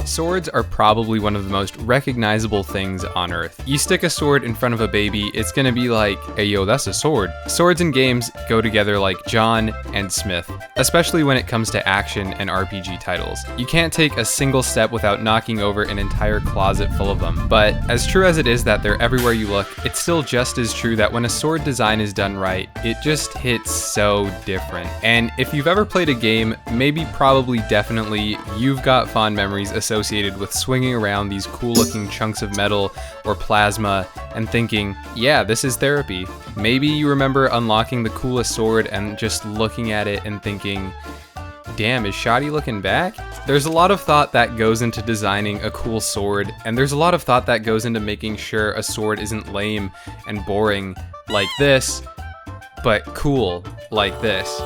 Swords are probably one of the most recognizable things on Earth. You stick a sword in front of a baby, it's gonna be like, hey yo, that's a sword. Swords in games go together like John and Smith, especially when it comes to action and RPG titles. You can't take a single step without knocking over an entire closet full of them. But as true as it is that they're everywhere you look, it's still just as true that when a sword design is done right, it just hits so different. And if you've ever played a game, maybe, probably, definitely, you've got fond memories associated with swinging around these cool looking chunks of metal or plasma and thinking, yeah, this is therapy. Maybe you remember unlocking the coolest sword and just looking at it and thinking, damn, is Shoddy looking back? There's a lot of thought that goes into designing a cool sword, and there's a lot of thought that goes into making sure a sword isn't lame and boring like this, but cool like this.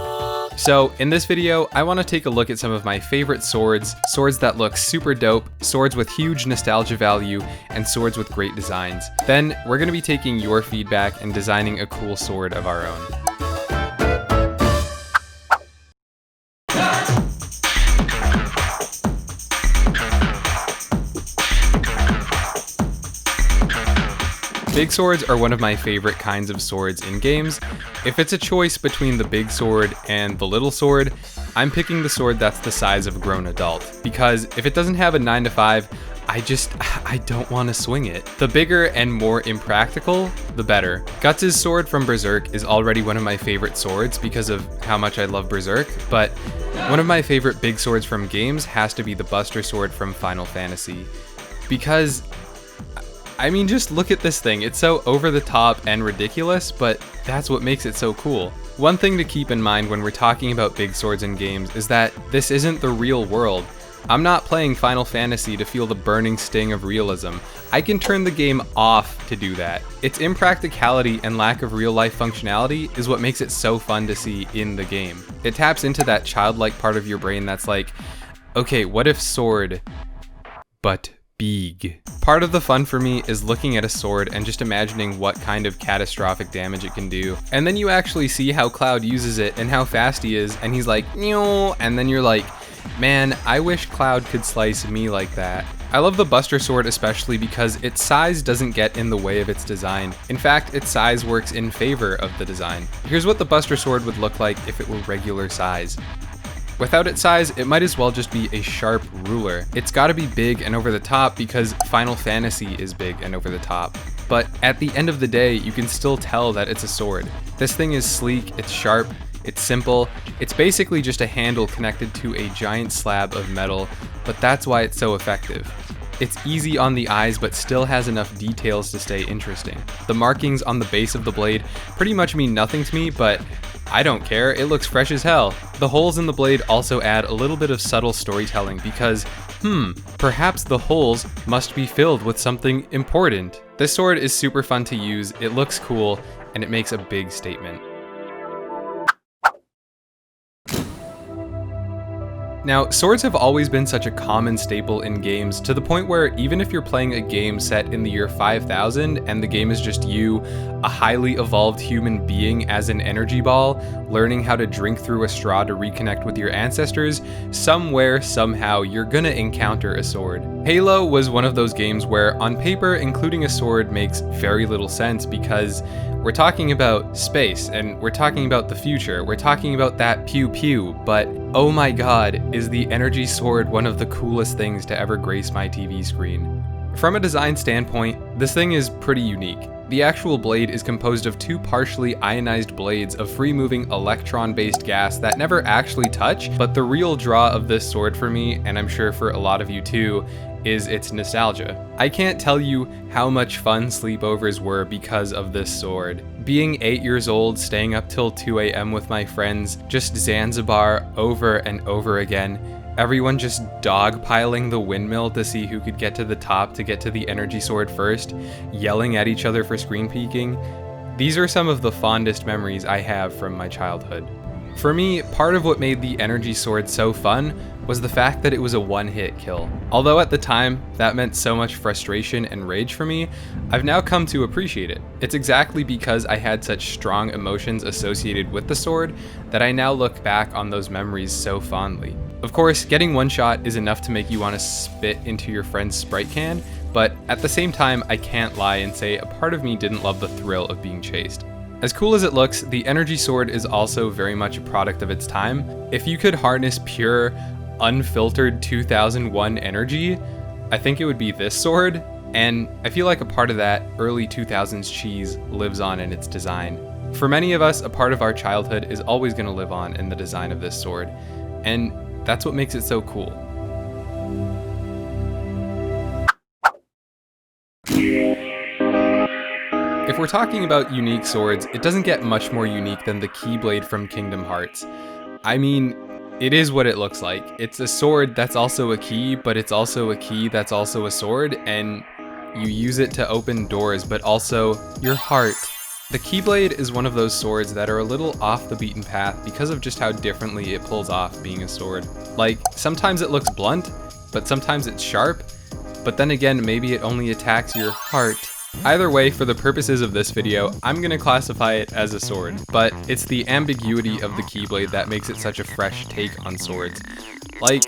So in this video, I want to take a look at some of my favorite swords that look super dope, swords with huge nostalgia value, and swords with great designs. Then we're going to be taking your feedback and designing a cool sword of our own. Big swords are one of my favorite kinds of swords in games. If it's a choice between the big sword and the little sword, I'm picking the sword that's the size of a grown adult, because if it doesn't have a 9 to 5, I don't want to swing it. The bigger and more impractical, the better. Guts' sword from Berserk is already one of my favorite swords because of how much I love Berserk, but one of my favorite big swords from games has to be the Buster Sword from Final Fantasy, because I mean, just look at this thing. It's so over the top and ridiculous, but that's what makes it so cool. One thing to keep in mind when we're talking about big swords in games is that this isn't the real world. I'm not playing Final Fantasy to feel the burning sting of realism. I can turn the game off to do that. Its impracticality and lack of real-life functionality is what makes it so fun to see in the game. It taps into that childlike part of your brain that's like, okay, what if sword, but big? Part of the fun for me is looking at a sword and just imagining what kind of catastrophic damage it can do. And then you actually see how Cloud uses it and how fast he is, and he's like, "Meow," and then you're like, man, I wish Cloud could slice me like that. I love the Buster Sword especially because its size doesn't get in the way of its design. In fact, its size works in favor of the design. Here's what the Buster Sword would look like if it were regular size. Without its size, it might as well just be a sharp ruler. It's gotta be big and over the top because Final Fantasy is big and over the top. But at the end of the day, you can still tell that it's a sword. This thing is sleek, it's sharp, it's simple, it's basically just a handle connected to a giant slab of metal, but that's why it's so effective. It's easy on the eyes, but still has enough details to stay interesting. The markings on the base of the blade pretty much mean nothing to me, but I don't care, it looks fresh as hell. The holes in the blade also add a little bit of subtle storytelling because, perhaps the holes must be filled with something important. This sword is super fun to use, it looks cool, and it makes a big statement. Now, swords have always been such a common staple in games, to the point where even if you're playing a game set in the year 5000 and the game is just you, a highly evolved human being as an energy ball, learning how to drink through a straw to reconnect with your ancestors, somewhere, somehow, you're gonna encounter a sword. Halo was one of those games where, on paper, including a sword makes very little sense because we're talking about space, and we're talking about the future, we're talking about that pew-pew, but oh my god, is the energy sword one of the coolest things to ever grace my TV screen. From a design standpoint, this thing is pretty unique. The actual blade is composed of two partially ionized blades of free-moving electron-based gas that never actually touch, but the real draw of this sword for me, and I'm sure for a lot of you too, is its nostalgia. I can't tell you how much fun sleepovers were because of this sword. Being 8 years old, staying up till 2 a.m. with my friends, just Zanzibar over and over again, everyone just dogpiling the windmill to see who could get to the top to get to the energy sword first, yelling at each other for screen peeking. These are some of the fondest memories I have from my childhood. For me, part of what made the energy sword so fun was the fact that it was a one-hit kill. Although at the time, that meant so much frustration and rage for me, I've now come to appreciate it. It's exactly because I had such strong emotions associated with the sword that I now look back on those memories so fondly. Of course, getting one shot is enough to make you want to spit into your friend's Sprite can, but at the same time, I can't lie and say a part of me didn't love the thrill of being chased. As cool as it looks, the energy sword is also very much a product of its time. If you could harness pure, unfiltered 2001 energy, I think it would be this sword, and I feel like a part of that early 2000s cheese lives on in its design. For many of us, a part of our childhood is always going to live on in the design of this sword, and that's what makes it so cool. If we're talking about unique swords, it doesn't get much more unique than the Keyblade from Kingdom Hearts. I mean, it is what it looks like. It's a sword that's also a key, but it's also a key that's also a sword, and you use it to open doors, but also your heart. The Keyblade is one of those swords that are a little off the beaten path because of just how differently it pulls off being a sword. Like, sometimes it looks blunt, but sometimes it's sharp, but then again, maybe it only attacks your heart. Either way, for the purposes of this video, I'm gonna classify it as a sword, but it's the ambiguity of the Keyblade that makes it such a fresh take on swords. Like,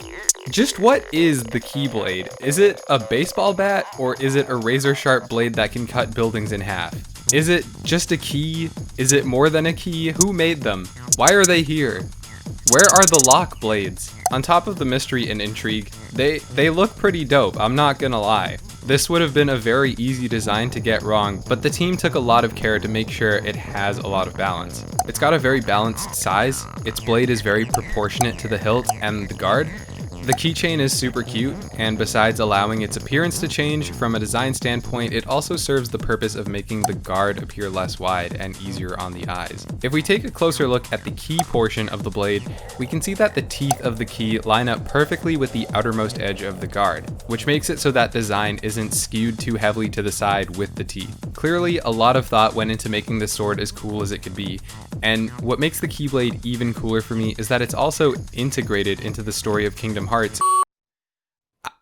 just what is the Keyblade? Is it a baseball bat, or is it a razor-sharp blade that can cut buildings in half? Is it just a key? Is it more than a key? Who made them? Why are they here? Where are the lock blades? On top of the mystery and intrigue, they look pretty dope, I'm not gonna lie. This would have been a very easy design to get wrong, but the team took a lot of care to make sure it has a lot of balance. It's got a very balanced size, its blade is very proportionate to the hilt and the guard. The keychain is super cute, and besides allowing its appearance to change, from a design standpoint, it also serves the purpose of making the guard appear less wide and easier on the eyes. If we take a closer look at the key portion of the blade, we can see that the teeth of the key line up perfectly with the outermost edge of the guard, which makes it so that design isn't skewed too heavily to the side with the teeth. Clearly, a lot of thought went into making this sword as cool as it could be, and what makes the Keyblade even cooler for me is that it's also integrated into the story of Kingdom Hearts.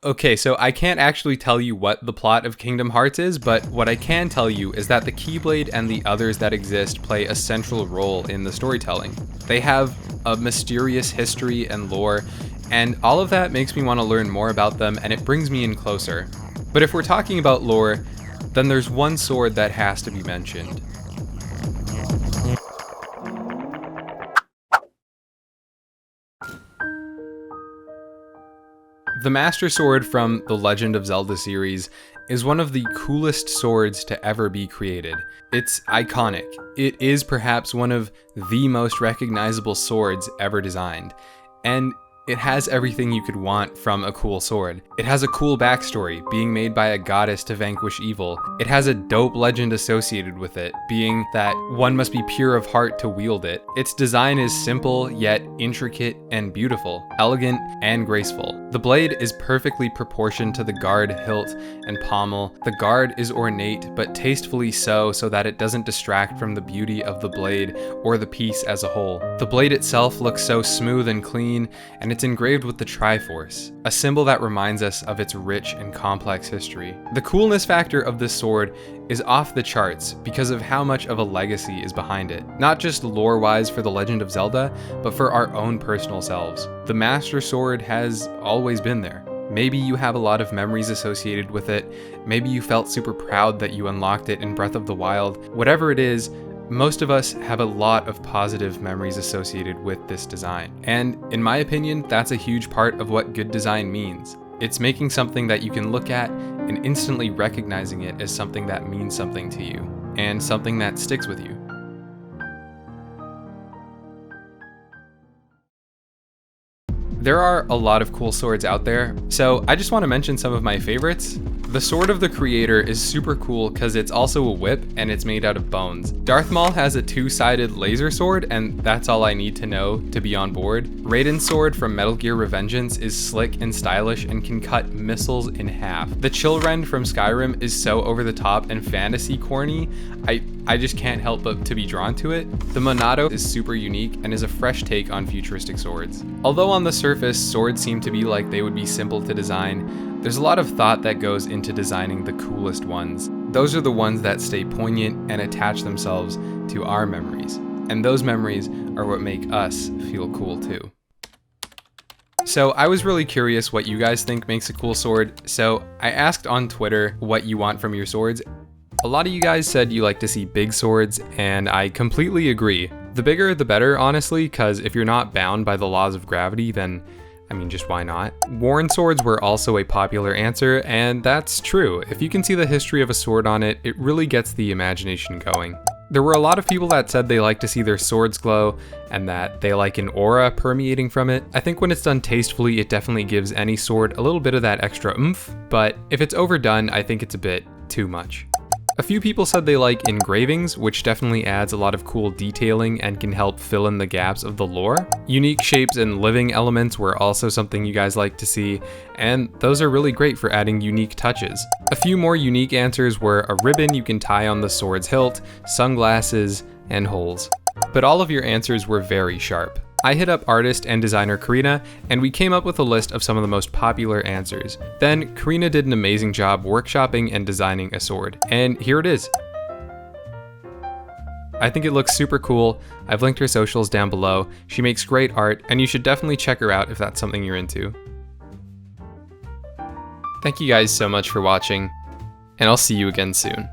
Okay, so I can't actually tell you what the plot of Kingdom Hearts is, but what I can tell you is that the Keyblade and the others that exist play a central role in the storytelling. They have a mysterious history and lore, and all of that makes me want to learn more about them, and it brings me in closer. But if we're talking about lore, then there's one sword that has to be mentioned. The Master Sword from the Legend of Zelda series is one of the coolest swords to ever be created. It's iconic. It is perhaps one of the most recognizable swords ever designed. And it has everything you could want from a cool sword. It has a cool backstory, being made by a goddess to vanquish evil. It has a dope legend associated with it, being that one must be pure of heart to wield it. Its design is simple, yet intricate and beautiful, elegant and graceful. The blade is perfectly proportioned to the guard, hilt, and pommel. The guard is ornate, but tastefully so that it doesn't distract from the beauty of the blade or the piece as a whole. The blade itself looks so smooth and clean, and it's engraved with the Triforce, a symbol that reminds us of its rich and complex history. The coolness factor of this sword is off the charts because of how much of a legacy is behind it, not just lore-wise for The Legend of Zelda, but for our own personal selves. The Master Sword has always been there. Maybe you have a lot of memories associated with it, maybe you felt super proud that you unlocked it in Breath of the Wild. Whatever it is, most of us have a lot of positive memories associated with this design. And in my opinion, that's a huge part of what good design means. It's making something that you can look at and instantly recognizing it as something that means something to you, and something that sticks with you. There are a lot of cool swords out there, so I just want to mention some of my favorites. The sword of the creator is super cool because it's also a whip and it's made out of bones. Darth Maul has a two-sided laser sword, and that's all I need to know to be on board. Raiden's sword from Metal Gear Revengeance is slick and stylish and can cut missiles in half. The Chill Rend from Skyrim is so over the top and fantasy corny, I just can't help but to be drawn to it. The Monado is super unique and is a fresh take on futuristic swords. Although on the surface, swords seem to be like they would be simple to design, there's a lot of thought that goes into designing the coolest ones. Those are the ones that stay poignant and attach themselves to our memories. And those memories are what make us feel cool too. So I was really curious what you guys think makes a cool sword, so I asked on Twitter what you want from your swords. A lot of you guys said you like to see big swords, and I completely agree. The bigger the better, honestly, because if you're not bound by the laws of gravity, then I mean, just why not? Worn swords were also a popular answer, and that's true. If you can see the history of a sword on it, it really gets the imagination going. There were a lot of people that said they like to see their swords glow and that they like an aura permeating from it. I think when it's done tastefully, it definitely gives any sword a little bit of that extra oomph, but if it's overdone, I think it's a bit too much. A few people said they like engravings, which definitely adds a lot of cool detailing and can help fill in the gaps of the lore. Unique shapes and living elements were also something you guys like to see, and those are really great for adding unique touches. A few more unique answers were a ribbon you can tie on the sword's hilt, sunglasses, and holes. But all of your answers were very sharp. I hit up artist and designer Karina, and we came up with a list of some of the most popular answers. Then, Karina did an amazing job workshopping and designing a sword, and here it is. I think it looks super cool. I've linked her socials down below. She makes great art, and you should definitely check her out if that's something you're into. Thank you guys so much for watching, and I'll see you again soon.